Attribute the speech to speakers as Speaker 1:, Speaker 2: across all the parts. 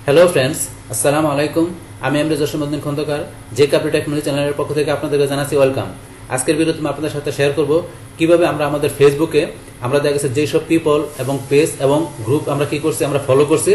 Speaker 1: Hello friends, আসসালামু আলাইকুম। আমি এমডি জসীমউদ্দিন খন্দকার, যে কাপড় টেকনোলজি চ্যানেলের পক্ষ থেকে আপনাদেরকে জানাচ্ছি ওয়েলকাম। আজকের ভিডিওতে আমি আপনাদের সাথে শেয়ার করব কিভাবে আমরা আমাদের ফেসবুকে আমরা দেখা গেছে যেসব পিপল এবং পেজ এবং গ্রুপ আমরা কি করছি, আমরা ফলো করছি।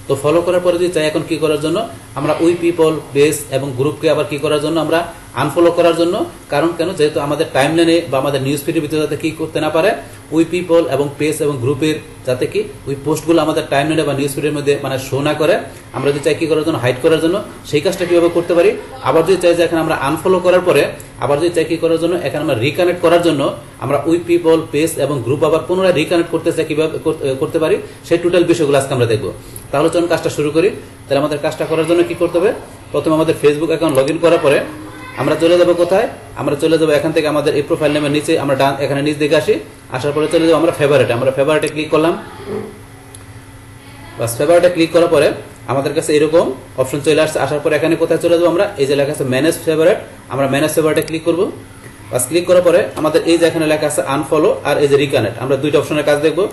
Speaker 1: তো ফলো করার পরে যদি চাই এখন কি করার জন্য, আমরা ওই পিপল পেজ এবং গ্রুপকে আবার কি করার জন্য, আমরা আনফলো করার জন্য। কারণ কেন, যেহেতু আমাদের টাইমলাইনে বা আমাদের নিউজ ফিডের ভিতরে যাতে কি করতে না পারে, ওই পিপল এবং পেজ এবং গ্রুপের যাতে কি ওই পোস্টগুলো আমাদের টাইমলাইনে বা নিউজ ফিডের মধ্যে মানে শো না করে, আমরা যদি চাই কি করার জন্য, হাইড করার জন্য, সেই কাজটা কিভাবে করতে পারি। আবার যদি চাই যে এখানে আমরা আনফলো করার পরে আবার যদি চাই কি করার জন্য, এখানে আমরা রিকানেক্ট করার জন্য আমরা ওই পিপল পেজ এবং গ্রুপ আবার পুনরায় রিকানেক্ট করতে চাই, কিভাবে করতে পারি সেই টোটাল বিষয়গুলো আজকে আমরা দেখবো। তাহলে চলুন কাজটা শুরু করি। তাহলে আমাদের কাজটা করার জন্য কি করতে হবে, প্রথমে আমাদের ফেসবুক অ্যাকাউন্ট লগ ইন করার পরে আমরা চলে যাবো কোথায়, আমরা চলে যাবো এখান থেকে আমাদের এই প্রোফাইল নেমের নিচে, আমরা এখানে নিচ দিকে আসি, আসার পরে চলে যাবো আমরা ফেভারিটে। আমরা ফেভারিটে ক্লিক করলাম, বাস ফেভারিটে ক্লিক করার পরে আমাদের কাছে এরকম অপশন চলে আসছে। আসার পরে এখানে কোথায় চলে যাবো, আমরা এই যে লেখা আছে ম্যানেজ ফেভারিট, আমরা ম্যানেজ ফেভারিটে ক্লিক করবো। বাস ক্লিক করার পরে আমাদের এই যে এখানে লেখা আছে আনফলো আর এই যে রিকানেক্ট, আমরা দুইটা অপশনের কাজ দেখবো।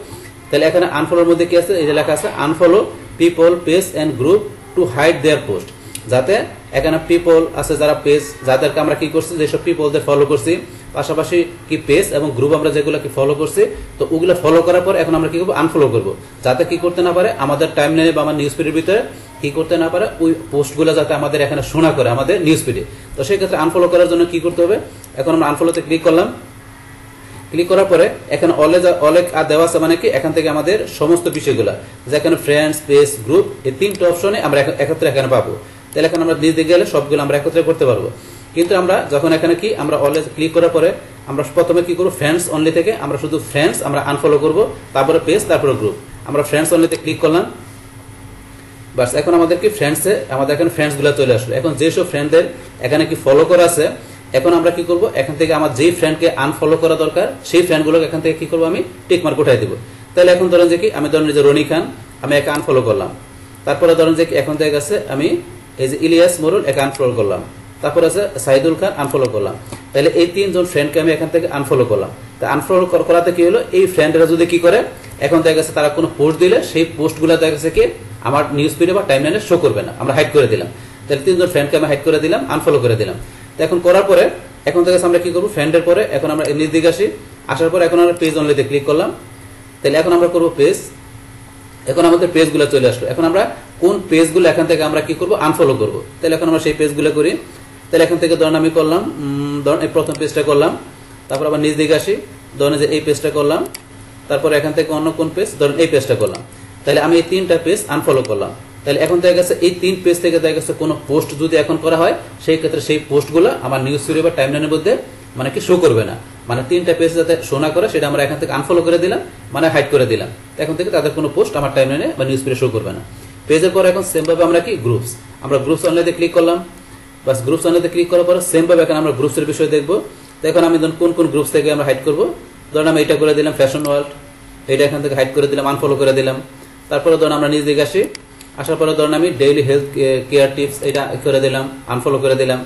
Speaker 1: তাহলে এখানে আনফলোর মধ্যে কি আছে, এই যে লেখা আছে unfollow people page and group to hide their post. যাতে এখানে পিপল আছে যারা পেজ, যাদেরকে আমরা কি করছি, যেসব পিপলদের ফলো করছি, পাশাপাশি কি পেজ এবং গ্রুপ আমরা যেগুলো কি ফলো করছি, তো ওগুলো ফলো করার পর এখন আমরা কি করবো, আনফলো করবো। যাতে কি করতে না পারে, আমাদের টাইম লাইনে বা আমার নিউজ ফিডের ভিতরে কি করতে না পারে, ওই পোস্টগুলো যাতে আমাদের এখানে শোনা করে আমাদের নিউজ ফিডে। তো সেই ক্ষেত্রে আনফলো করার জন্য কি করতে হবে, এখন আমরা আনফলোতে ক্লিক করলাম। ক্লিক করার পরে এখানে অলেক দেওয়া আছে, মানে কি এখান থেকে আমাদের সমস্ত বিষয়গুলো যেখানে ফ্রেন্ডস পেজ গ্রুপ এই তিনটা অপশনে আমরা একত্রে এখানে পাবো। তাহলে এখন আমরা নিজ দিকে গেলে সবগুলো আমরা একত্রে করতে পারবো। কিন্তু আমরা যখন এখানে কি আমরা অলওয়েজ ক্লিক করার পরে আমরা প্রথমে কি করবো, ফ্রেন্ডস অনলি থেকে আমরা শুধু ফ্রেন্ডস আমরা আনফলো করবো, তারপরে পেজ, তারপরে গ্রুপ। আমরা ফ্রেন্ডস অনলিতে ক্লিক করলাম, বাস এখন আমাদের কি ফ্রেন্ডসে আমাদের এখানে ফ্রেন্ডস গুলো চলে আসলো। এখন যেসব ফ্রেন্ডদের এখানে কি ফলো করা আছে, এখন আমরা কি করবো, এখান থেকে আমার যেই ফ্রেন্ডকে আনফলো করা দরকার সেই ফ্রেন্ডগুলোকে এখান থেকে কি করবো, আমি টিক মার্ক উঠাই দিব। তাহলে এখন ধরেন যে কি আমি ধরেন যে রনি খান আমি একে আনফলো করলাম, তারপরে ধরেন যে কি এখন থেকে আছে আমি এই যে ইলিয়াস মোরল একে আনফলো করলাম, তারপর আছে সাইদুল খান আনফলো করলাম। তাহলে এই তিনজন ফ্রেন্ডকে আমি এখান থেকে আনফলো করলাম। তা আনফলো করাতে কি হলো, এই ফ্রেন্ডরা যদি কি করে, এখন দেখা গেছে তারা কোনো পোস্ট দিলে সেই পোস্টগুলো দেখা গেছে কি আমার নিউজ ফিডে বা টাইমলাইনে শো করবে না, আমরা হাইড করে দিলাম। তাহলে তিনজন ফ্রেন্ডকে আমি হাইড করে দিলাম, আনফলো করে দিলাম। তো এখন করার পরে এখন থেকে আমরা কি করবো, ফ্রেন্ডের পরে এখন আমরা নিজ দিকে আসি, আসার পরে এখন আমরা পেজ অনলিতে ক্লিক করলাম। তাহলে এখন আমরা করবো পেজ, এখন আমাদের পেজগুলো চলে আসলো। এখন আমরা কোন পেজগুলো এখান থেকে আমরা কি করবো, আনফলো করবো। তাহলে এখন আমরা সেই পেজগুলো করি। তাহলে এখান থেকে ধরেন আমি করলাম, ধরেন এই প্রথম পেজটা করলাম, তারপর আবার নিজ দিকে আসি, ধরেন যে এই পেজটা করলাম, তারপরে এখান থেকে অন্য কোন পেজ, ধরেন এই পেজটা করলাম। তাহলে আমি এই তিনটা পেজ আনফলো করলাম। তাহলে এখন দেখা গেছে এই তিন পেজ থেকে দেখা গেছে কোনো পোস্ট যদি এখন করা হয়, সেই ক্ষেত্রে সেই পোস্টগুলো আমার নিউজ ফিডে বা টাইমলাইনের মধ্যে মানে কি শো করবে না। মানে তিনটা পেজ যাতে শো না করে সেটা আমরা এখান থেকে আনফলো করে দিলাম, মানে হাইড করে দিলাম। এখন থেকে তাদের কোনো পোস্ট আমার টাইমলাইনে বা নিউজ ফিডে শো করবে না। পেজের পর এখন সেম ভাবে আমরা কি গ্রুপস, আমরা গ্রুপস অনলাইনে ক্লিক করলাম, বাস গ্রুপস অনলাইনে ক্লিক করার পর সেম ভাবে এখন আমরা গ্রুপসের বিষয় দেখবো। তো এখন আমি ধরুন কোন কোন গ্রুপস থেকে আমরা হাইড করবো, ধরুন আমি এটা করে দিলাম ফ্যাশন ওয়ার্ল্ড, এটা এখান থেকে হাইড করে দিলাম, আনফলো করে দিলাম। তারপরে ধরুন আমরা নিজ দিকে আসি, আসার পরে ধরুন আমি ডেইলি হেলথ কেয়ার টিপস এটা করে দিলাম, আনফলো করে দিলাম।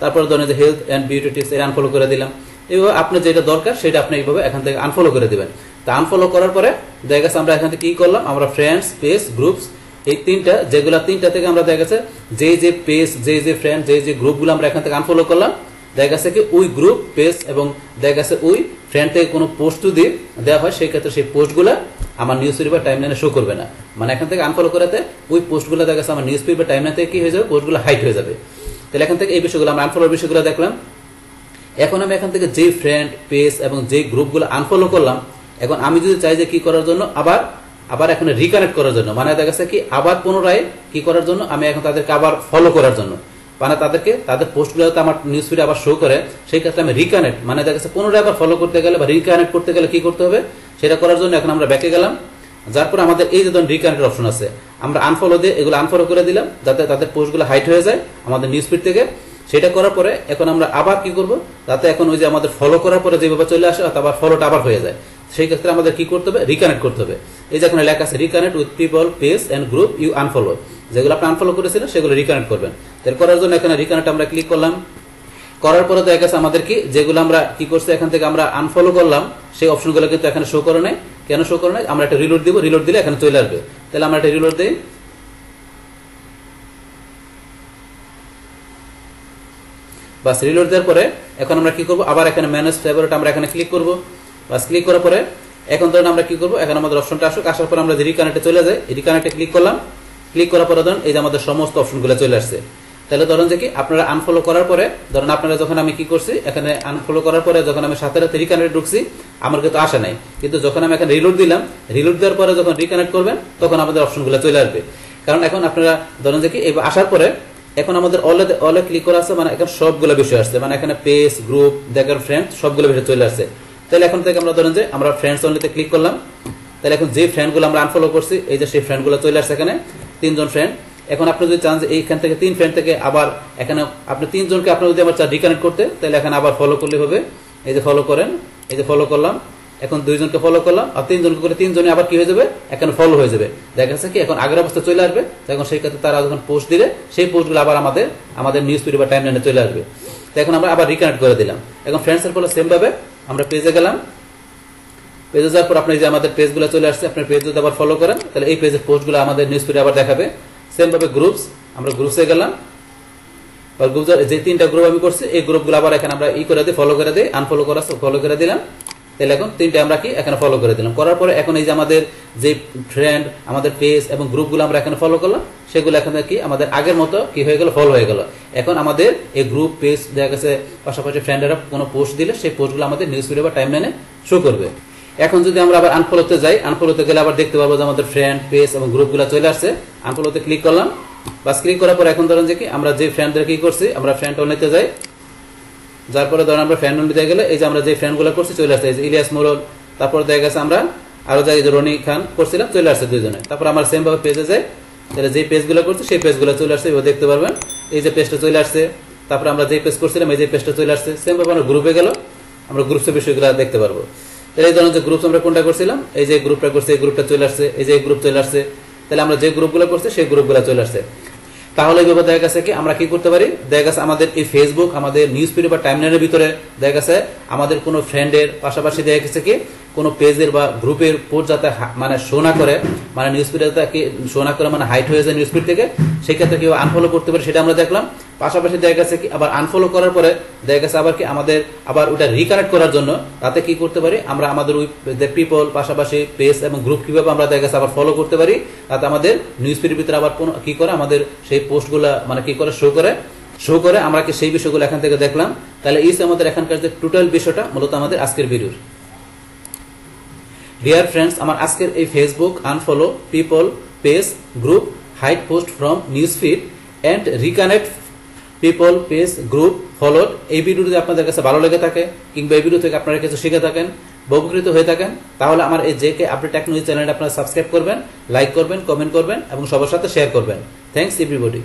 Speaker 1: তারপরে ধরুন যে হেলথ অ্যান্ড বিউটি টিপস এটা আনফলো করে দিলাম। এইভাবে আপনার যেটা দরকার সেটা আপনি এইভাবে এখান থেকে আনফলো করে দিবেন। তা আনফলো করার পরে দেখা গেছে আমরা এখান থেকে কি করলাম, আমরা ফ্রেন্ডস পেজ গ্রুপস এই তিনটা, যেগুলো তিনটা থেকে আমরা দেখা গেছে যে পেজ যে ফ্রেন্ড যে গ্রুপগুলো আমরা এখান থেকে আনফলো করলাম, দেখা গেছে কি ওই গ্রুপ পেজ এবং দেখা গেছে ওই ফ্রেন্ড থেকে কোনো পোস্ট যদি দেওয়া হয়, সেই ক্ষেত্রে সেই পোস্টগুলো আমার নিউজ ফিড বা টাইমলাইনে শো করবে না। মানে এখান থেকে আনফলো করাতে ওই পোস্টগুলো দেখা গেছে আমার নিউজ ফিড বা টাইমলাইন থেকে কি হয়ে যাবে, পোস্টগুলো হাইড হয়ে যাবে। তাহলে এখান থেকে এই বিষয়গুলো আমরা আনফলোর বিষয়গুলো দেখলাম। এখন আমি এখান থেকে যে ফ্রেন্ড পেজ এবং যে গ্রুপগুলো আনফলো করলাম, এখন আমি যদি চাই যে কি করার জন্য, আবার এখন রিকানেক্ট করার জন্য, মানে দেখা গেছে কি আবার পুনরায় কি করার জন্য, আমি এখন তাদেরকে আবার ফলো করার জন্য, মানে তাদেরকে তাদের পোস্টগুলো যাতে আমার নিউজ ফিডে আবার শো করে, সেই ক্ষেত্রে আমি রিকানেক্ট মানে দেখা গেছে পুনরায় আবার ফলো করতে গেলে বা রিকানেক্ট করতে গেলে কি করতে হবে, সেটা করার জন্য এখন আমরা ব্যাকে গেলাম। যার পরে আমাদের এই যে ধরুন রিকানেক্টের অপশন আছে, আমরা আনফলো দিয়ে এগুলো আনফলো করে দিলাম যাতে তাদের পোস্টগুলো হাইড হয়ে যায় আমাদের নিউজ ফিড থেকে। সেটা করার পরে এখন আমরা আবার কি করব, যাতে এখন ওই যে আমাদের ফলো করার পরে যেভাবে চলে আসে আবার ফলোটা আবার হয়ে যায়, সেই ক্ষেত্রে আমাদের কি করতে হবে, রিকানেক্ট করতে হবে। এই যে এখানে লেখা আছে reconnect with people page and group you unfollow, যেগুলো আপনি আনফলো করেছিলেন সেগুলো রিকানেক্ট করবেন। এর করার জন্য এখানে রিকানেক্ট আমরা ক্লিক করলাম। করার পরে দেখা গেছে আমাদের কি যেগুলো আমরা কি করছি এখান থেকে আমরা আনফলো করলাম, সেই অপশনগুলো কিন্তু এখানে শো করে নাই। কেন শো করে নাই, আমরা একটা রিলোড দিব, রিলোড দিলে এখানে চলে আসবে। তাহলে আমরা একটা রিলোড দিই, বাস রিলোড দেওয়ার পরে এখন আমরা কি করব, আবার এখানে ম্যানেজ ফেভারিট আমরা এখানে ক্লিক করব। বাস ক্লিক করার পরে এখন ধরুন আমরা কি করব, এখন আমাদের অপশনটা আসার পরে আমরা যে রিকানেক্টে চলে যাই, রিকানেক্টে ক্লিক করলাম। ক্লিক করার পরে ধরুন এই যে আমাদের সমস্ত অপশনগুলো চলে আসছে। তাহলে ধরুন যে কি আপনারা আনফলো করার পরে ধরুন আপনারা যখন আমি কি করছি, এখানে আনফলো করার পরে যখন আমি সাথে সাথে রিকানেক্ট ঢুকছি আমার কিন্তু আসে নাই, কিন্তু যখন আমি এখানে রিলোড দিলাম, রিলোড দেওয়ার পরে যখন রিকানেক্ট করবেন তখন আমাদের অপশনগুলো চলে আসবে। কারণ এখন আপনারা ধরুন যে কি আসার পরে এখন আমাদের অলে ক্লিক করা আছে, মানে এখন সবগুলো বিষয় আসছে, মানে এখানে পেজ, গ্রুপ, দেখার ফ্রেন্ড সবগুলো বিষয় চলে আসছে। তাহলে এখন থেকে আমরা ধরেন যে আমরা ফ্রেন্ডস অনলিতে ক্লিক করলাম। তাহলে এখন যে ফ্রেন্ডগুলো আমরা আনফলো করছি এই যে সেই ফ্রেন্ডগুলো চলে আসছে এখানে 3 জন ফ্রেন্ড। এখন আপনি যদি চান যে এইখান থেকে 3 ফ্রেন্ড থেকে আবার এখানে আপনি 3 জনকে আপনি যদি আবার চান রিকানেক্ট করতে, তাহলে এখানে আবার ফলো করলে হবে। এই যে ফলো করেন, এই যে ফলো করলাম, এখন 2 জনকে ফলো করলাম আর 3 জনকে করে 3 জনে আবার কি হয়ে যাবে, এখানে ফলো হয়ে যাবে। দেখা যাচ্ছে কি এখন আগের অবস্থা চলে আসবে। তখন সেই ক্ষেত্রে তারা যখন পোস্ট দিলে সেই পোস্টগুলো আবার আমাদের নিউজ ফিড বা টাইমলাইনে চলে আসবে। তো এখন আমরা আবার রিকানেক্ট করে দিলাম। এখন ফ্রেন্ড সার্কেল সেম ভাবে আমরা পেজে গেলাম। পেজে যাওয়ার পর আপনি যে আমাদের পেজগুলো চলে আসছে, আপনার পেজ যদি আবার ফলো করেন তাহলে এই পেজের পোস্টগুলো আমাদের নিউজ ফিডে আবার দেখাবে। সেম ভাবে গ্রুপস, আমরা গ্রুপসে গেলাম। আর গ্রুপ যে 3টা গ্রুপ আমি করছি এই গ্রুপগুলো আবার এখানে আমরা করে দিই, ফলো করে দিই, আনফলো করা ফলো করে দিলাম। তাহলে এখন 3টা আমরা কি এখানে ফলো করে দিলাম। করার পরে এখন এই যে আমাদের যে ফ্রেন্ড, আমাদের পেজ এবং গ্রুপগুলো আমরা এখানে ফলো করলাম, সেগুলো এখানে কি আমাদের আগের মতো কি হয়ে গেল, ফলো হয়ে গেল। এখন আমাদের এই গ্রুপ, পেজ দেখা গেছে পাশাপাশি ফ্রেন্ডেরা কোনো পোস্ট দিলে সেই পোস্টগুলো আমাদের নিউজ ফিডে বা টাইমলাইনে শো করবে। এখন যদি আমরা আবার আনফলোতে যাই, আনফলোতে গেলে আবার দেখতে পারবো যে আমাদের ফ্রেন্ড, পেজ এবং গ্রুপগুলো চলে আসছে। আনফলোতে ক্লিক করলাম। বাস ক্লিক করার পর এখন ধরেন যে কি আমরা যে ফ্রেন্ডদের কি করছি, আমরা ফ্রেন্ড অনলাইতে যাই। যার পরে ধরেন আমরা ফ্রেন্ড অনলাইতে গেলে এই যে আমরা যে ফ্রেন্ডগুলো করছি চলে আসছে, এই যে ইলিয়াস মোরল, তারপর দেখা গেছে আমরা আরো যাই যে রনি খান করছিলাম চলে আসছে 2 জনে। তারপর আমরা সেম ভাবে পেজে যাই, তাহলে যে পেজগুলো করছি সেই পেজগুলো চলে আসছে, এবার দেখতে পারবেন এই যে পেজটা চলে আসছে। তারপর আমরা যে পেজ করছিলাম এই যে পেজটা চলে আসছে। সেম ভাবে আমরা গ্রুপে গেল, আমরা গ্রুপসের বিষয়গুলো দেখতে পারবো। তাহলে এই ধরনের যে গ্রুপস আমরা কোনটা করছিলাম, এই যে গ্রুপটা করছি এই গ্রুপটা চলে আসছে, এই যে গ্রুপ চলে আসছে। তাহলে আমরা যে গ্রুপগুলো করছি সেই গ্রুপগুলো চলে আসছে। তাহলে এইভাবে দেখা গেছে কি আমরা কি করতে পারি, দেখা গেছে আমাদের এই ফেসবুক, আমাদের নিউজ ফিড বা টাইমলাইনের ভিতরে দেখা গেছে আমাদের কোনো ফ্রেন্ডের পাশাপাশি দেখা গেছে কি কোনো পেজের বা গ্রুপের পোস্ট যাতে মানে শো না করে, মানে নিউজ ফিডে যাতে শো না করে, মানে হাইট হয়ে যায় নিউজ ফিড থেকে, সেই ক্ষেত্রে কেউ আনফলো করতে পারে সেটা আমরা দেখলাম। পাশাপাশি দেখা গেছে কি আবার আনফলো করার পরে দেখা গেছে আবার কি আমাদের আবার ওটা রিকানেক্ট করার জন্য তাতে কি করতে পারি, আমরা আমাদের ওই পিপল পাশাপাশি পেজ এবং গ্রুপ কিভাবে আমরা দেখা গেছে আবার ফলো করতে পারি, তাতে আমাদের নিউজ ফিডের ভিতরে আবার কি করে আমাদের সেই পোস্টগুলো মানে কি করে শো করে আমরা কি সেই বিষয়গুলো এখান থেকে দেখলাম। তাহলে এই আমাদের এখানকার যে টোটাল বিষয়টা মূলত আমাদের আজকের ভিডিওর। ডিয়ার ফ্রেন্ডস, আমার আজকের এই Facebook unfollow, people, page, group, hide post from news feed and reconnect people, page, group, followed, এই ভিডিও যদি আপনাদের কাছে ভালো লেগে থাকে কিংবা এই ভিডিও থেকে আপনারা কিছু শিখে থাকেন, উপকৃত হয়ে থাকেন, তাহলে আমার এই জেকে আপডেট টেকনোলজি চ্যানেলটা আপনারা সাবস্ক্রাইব করবেন, লাইক করবেন, কমেন্ট করবেন এবং সবার সাথে শেয়ার করবেন। Thanks everybody.